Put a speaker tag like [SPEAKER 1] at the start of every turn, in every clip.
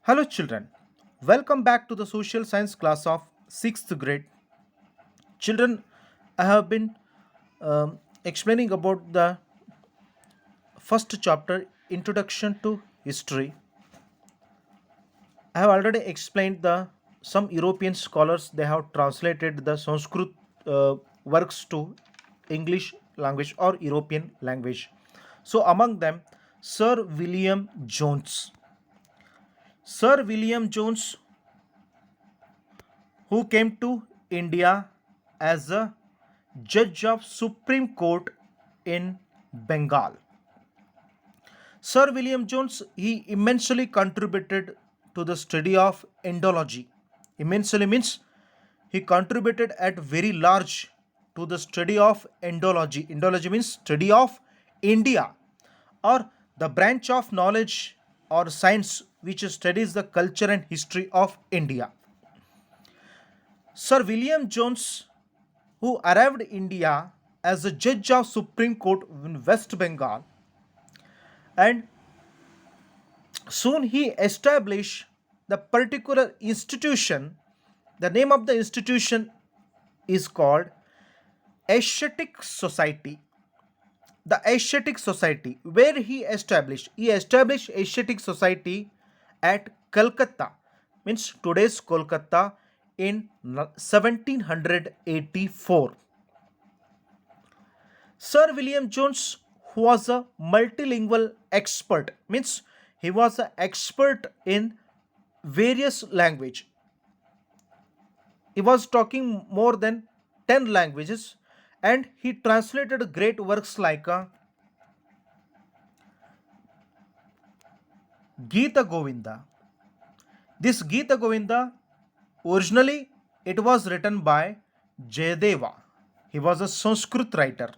[SPEAKER 1] Hello, children. Welcome back to the social science class of 6th grade. Children, I have been explaining about the first chapter, Introduction to History. I have already explained the some European scholars they have translated the Sanskrit works to English language or European language. So among them, Sir William Jones. Sir William Jones, who came to India as a judge of Supreme Court in Bengal. Sir William Jones, he immensely contributed to the study of Indology. Immensely means he contributed at very large to the study of Indology. Indology means study of India or the branch of knowledge or science which studies the culture and history of India. Sir William Jones, who arrived India as a judge of Supreme Court in West Bengal, and soon he established the particular institution. The name of the institution is called Asiatic Society. The Asiatic Society, where he established Asiatic Society at Calcutta, means today's Kolkata, in 1784. Sir William Jones was a multilingual expert, means he was an expert in various language. He was talking more than 10 languages and he translated great works like Gita Govinda. This Gita Govinda, originally it was written by Jayadeva. He was a Sanskrit writer.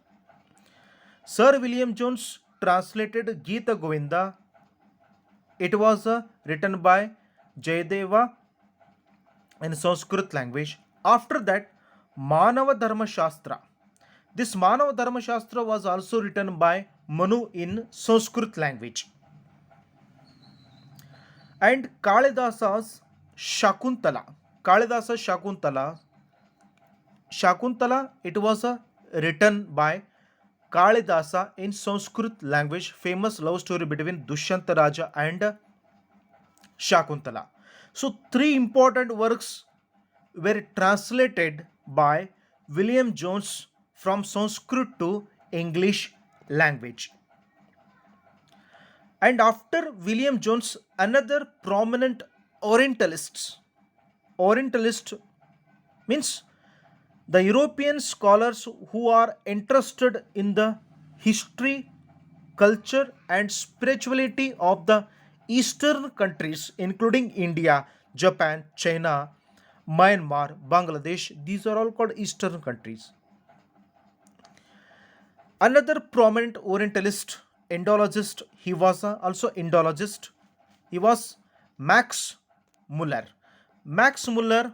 [SPEAKER 1] Sir William Jones translated Gita Govinda. It was written by Jayadeva in Sanskrit language. After that, Manava Dharma Shastra. This Manava Dharma Shastra was also written by Manu in Sanskrit language. And Kalidasa's Shakuntala. Kalidasa's Shakuntala. Shakuntala, it was written by Kalidasa in Sanskrit language, famous love story between Dushyanta Raja and Shakuntala. So, three important works were translated by William Jones from Sanskrit to English language. And after William Jones, another prominent Orientalist means the European scholars who are interested in the history, culture, and spirituality of the Eastern countries, including India, Japan, China, Myanmar, Bangladesh, these are all called Eastern countries. Another prominent Orientalist, Indologist, he was also Indologist. He was Max Muller. Max Muller,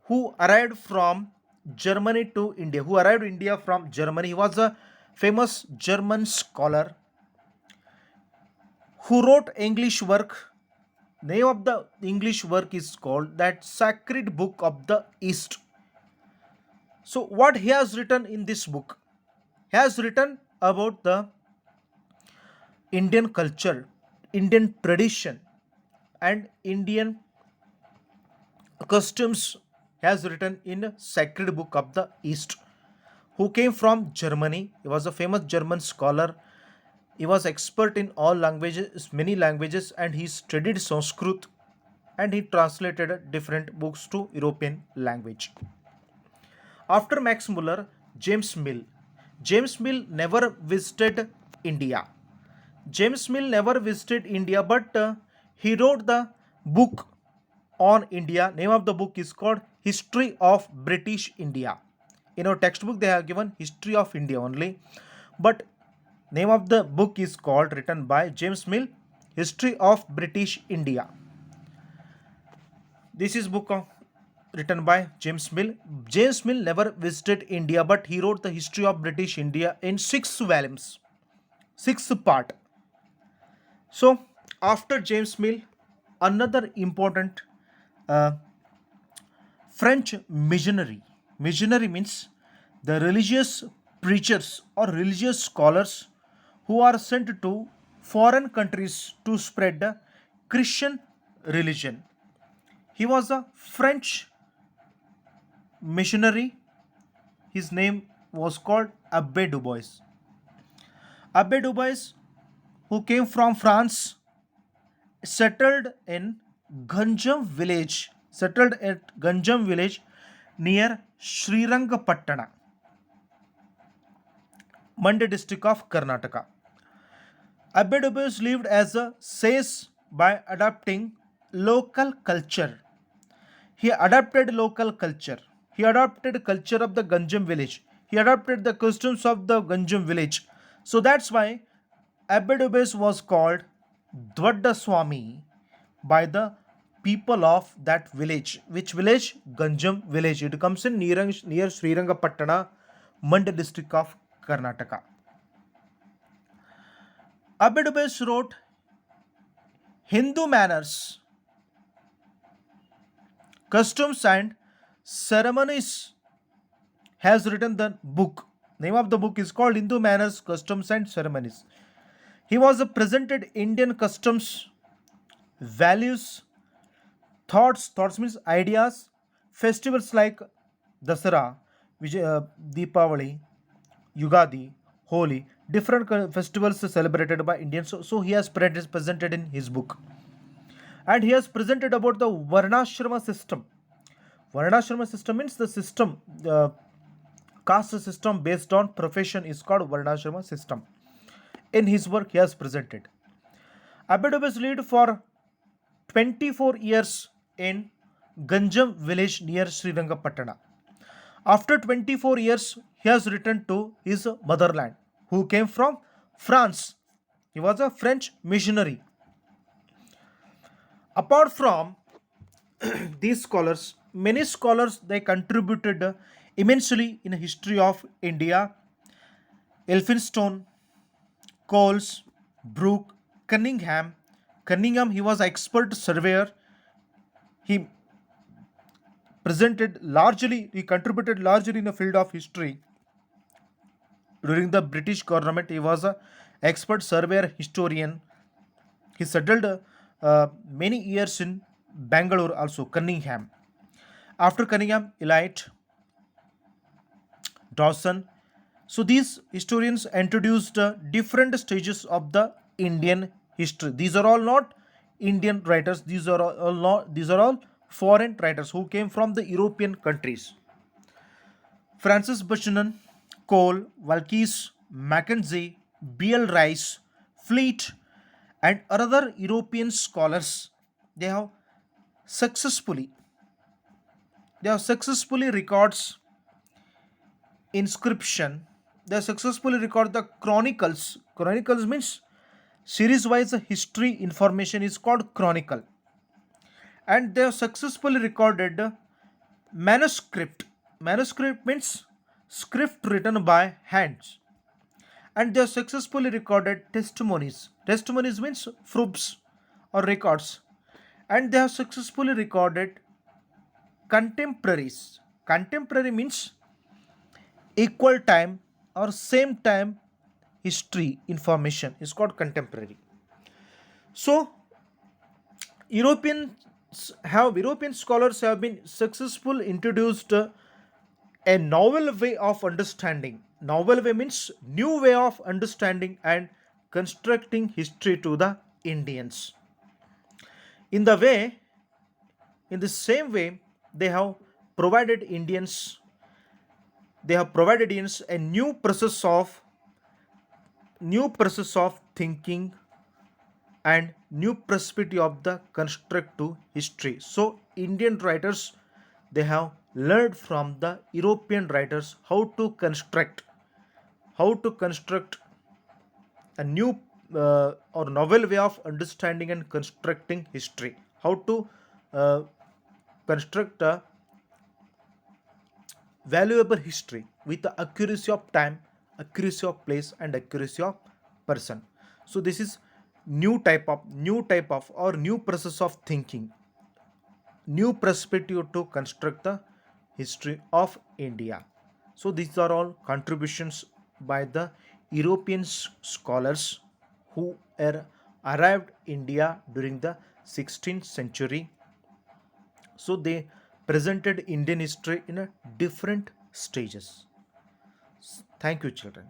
[SPEAKER 1] who arrived from Germany to India, who arrived India from Germany. He was a famous German scholar who wrote English work. Name of the English work is called that Sacred Book of the East. So what he has written in this book? He has written about the Indian culture, Indian tradition, and Indian customs. He has written in Sacred Book of the East. Who came from Germany? He was a famous German scholar. He was expert in all languages, many languages, and he studied Sanskrit and he translated different books to European language. After Max Muller, James Mill. James Mill never visited India. James Mill never visited India, but he wrote the book on India. Name of the book is called History of British India. In our textbook, they have given History of India only, but name of the book is called, written by James Mill, History of British India. This is book written by James Mill. James Mill never visited India, but he wrote the history of British India in 6 volumes, 6 part. So after James Mill, another important uh, French missionary. Missionary means the religious preachers or religious scholars who are sent to foreign countries to spread the Christian religion. He was a French missionary. His name was called Abbe Dubois. Abbe Dubois, who came from France, settled in settled at Ganjam village near Srirangapatna, Mande district of Karnataka. Abbe Dubois lived as a sage by adapting local culture. He adapted local culture. He adapted culture of the Ganjam village. He adapted the customs of the Ganjam village. So that's why Abbe Dubois was called Dwadda Swami by the people of that village. Which village? Ganjam village. It comes in near Srirangapatna, Manda district of Karnataka. Abbe Dubois wrote Hindu manners, customs and ceremonies, has written the book. Name of the book is called Hindu Manners, Customs and Ceremonies. He was a presented Indian customs, values, thoughts means ideas, festivals like Dasara, Deepavali, Yugadi, Holi, different festivals celebrated by Indians. So he has presented in his book. And he has presented about the Varnashrama system. Varnashrama system means the system, the caste system based on profession is called Varnashrama system. In his work, he has presented. Abbe Dubois lived for 24 years in Ganjam village near Srirangapatna. After 24 years, he has returned to his motherland, who came from France. He was a French missionary. Apart from these scholars, many scholars they contributed immensely in the history of India. Elphinstone, Coles, Brooke, Cunningham. Cunningham, he was expert surveyor. He he contributed largely in the field of history. During the British government, he was a expert surveyor historian. He settled many years in Bangalore also, Cunningham. After Cunningham, Eliot, Dawson. So these historians introduced different stages of the Indian history. These are all not Indian writers. These are all foreign writers who came from the European countries. Francis Buchanan, Cole, Walkes, Mackenzie, B.L. Rice, Fleet, and other European scholars, they have successfully successfully records inscription. They successfully record the chronicles. Chronicles means series wise history information is called chronicle. And they have successfully recorded manuscript. Manuscript means script written by hands. And they have successfully recorded testimonies. Testimonies means proofs or records. And they have successfully recorded contemporaries. Contemporary means equal time or same time history information is called contemporary. So European scholars have been successful introduced a novel way of understanding. Novel way means new way of understanding and constructing history to the Indians. In the way, in the same way, they have provided Indians a new process of thinking and new perspective of the constructive history. So Indian writers they have learned from the European writers how to construct a new or novel way of understanding and constructing history. How to uh, construct a valuable history with the accuracy of time, accuracy of place, and accuracy of person. So this is new type of or new process of thinking, new perspective to construct the history of India. So these are all contributions by the European scholars who are arrived India during the 16th century. So they presented Indian history in a different stages. Thank you, children.